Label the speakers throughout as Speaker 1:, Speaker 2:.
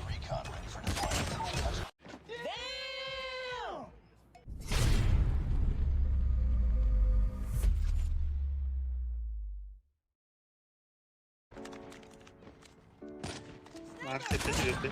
Speaker 1: recon ready for deployment.
Speaker 2: Markete girdi.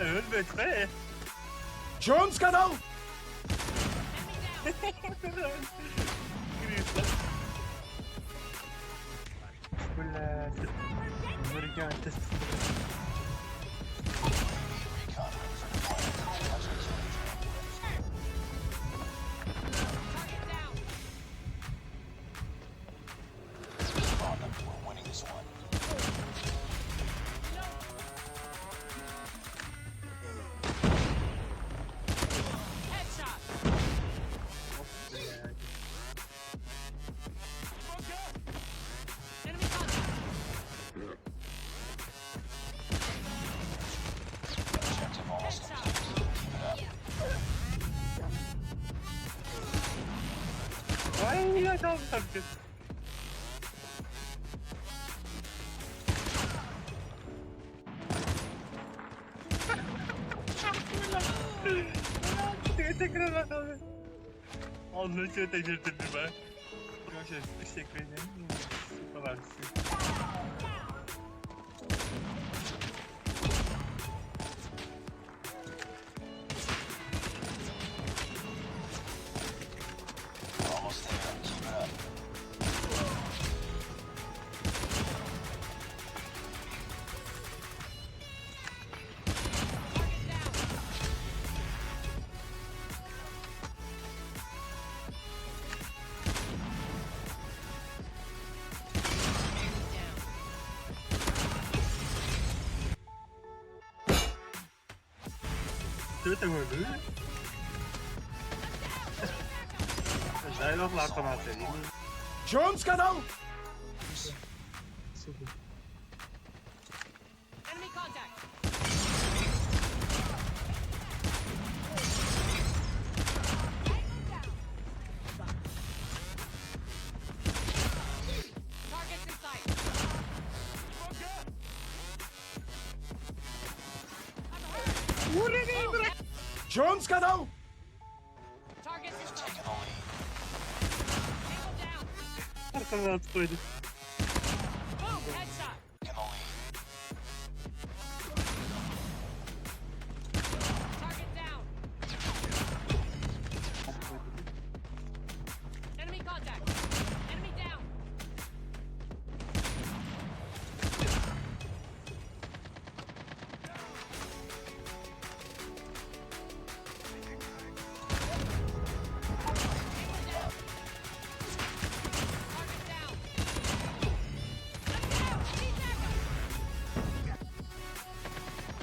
Speaker 2: Ölmedi be.
Speaker 3: Jones kanal.
Speaker 2: Bunlar. Bunları göreceğiz.
Speaker 1: Recon ready for deployment. Come on, we're winning this one. Objective almost complete. Keep it up.
Speaker 2: Ay adam tabii. Tekrar bakalım. Allah'ını çok teşekkür ederim ben. Arkadaşlar teşekkür ederim. Süper.
Speaker 1: Almost there. Keep it up.
Speaker 2: Tudo evoluiu. Já eu lá com a bateria.
Speaker 3: Jones kanal.
Speaker 4: Enemy contact. Targets in sight.
Speaker 3: Jones kanal.
Speaker 4: Targets in sight.
Speaker 1: Taking the lead.
Speaker 4: Tango down.
Speaker 2: Arkadan at koydu.
Speaker 4: Boom. Headshot.
Speaker 1: Taking the lead.
Speaker 4: Target down. Enemy contact. Enemy down. Target down.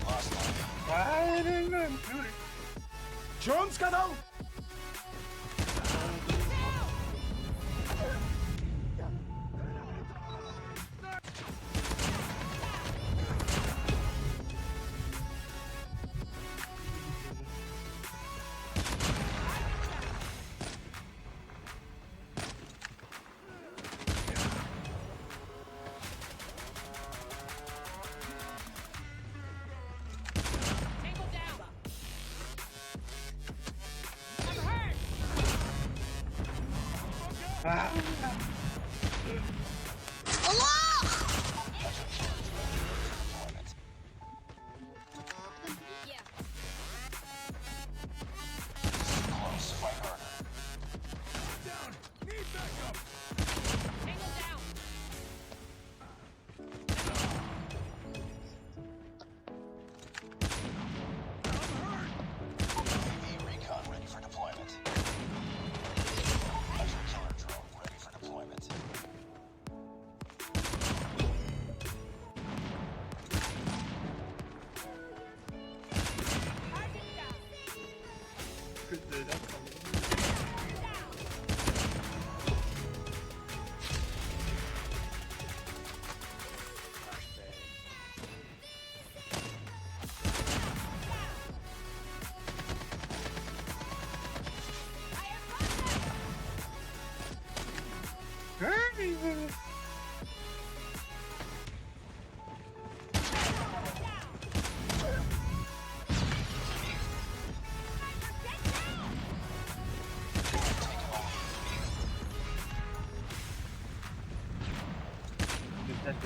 Speaker 1: Lost the lead.
Speaker 2: Aynen öyle.
Speaker 3: Jones kanal.
Speaker 4: Tango down. I'm hurt.
Speaker 2: Ah.
Speaker 1: Deployment. Close. Fight harder.
Speaker 4: Tango down.
Speaker 1: UAV recon ready for deployment. Hunter killer drone ready for deployment.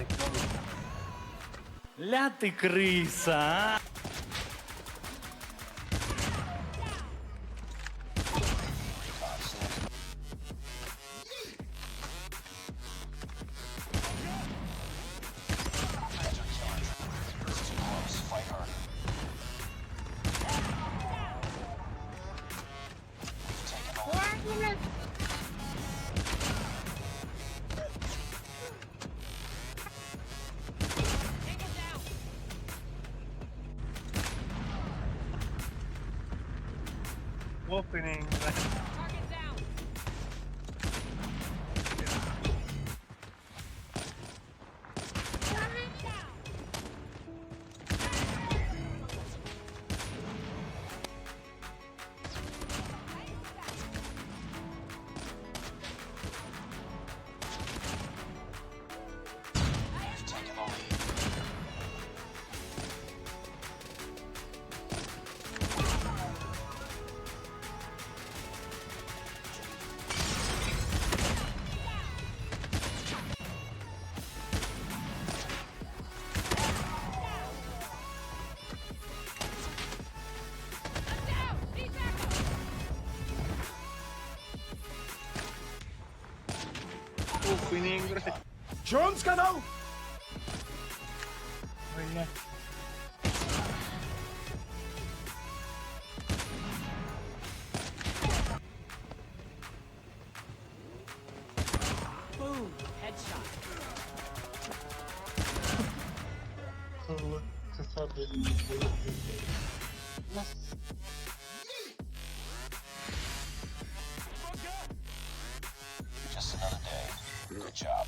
Speaker 2: Bekle oğlum.
Speaker 5: Ля ты крыса, а!
Speaker 1: It's too close. Fight harder. We've taken the lead.
Speaker 4: Tango down.
Speaker 2: Opening.
Speaker 4: Target down.
Speaker 1: We've taken the lead.
Speaker 4: Down. Need backup.
Speaker 2: Opening.
Speaker 3: Джонс канал!
Speaker 2: Öyle.
Speaker 4: Boom. Headshot.
Speaker 2: Kılı kısa bölüm. Nasıl?
Speaker 1: Just another day. Good job.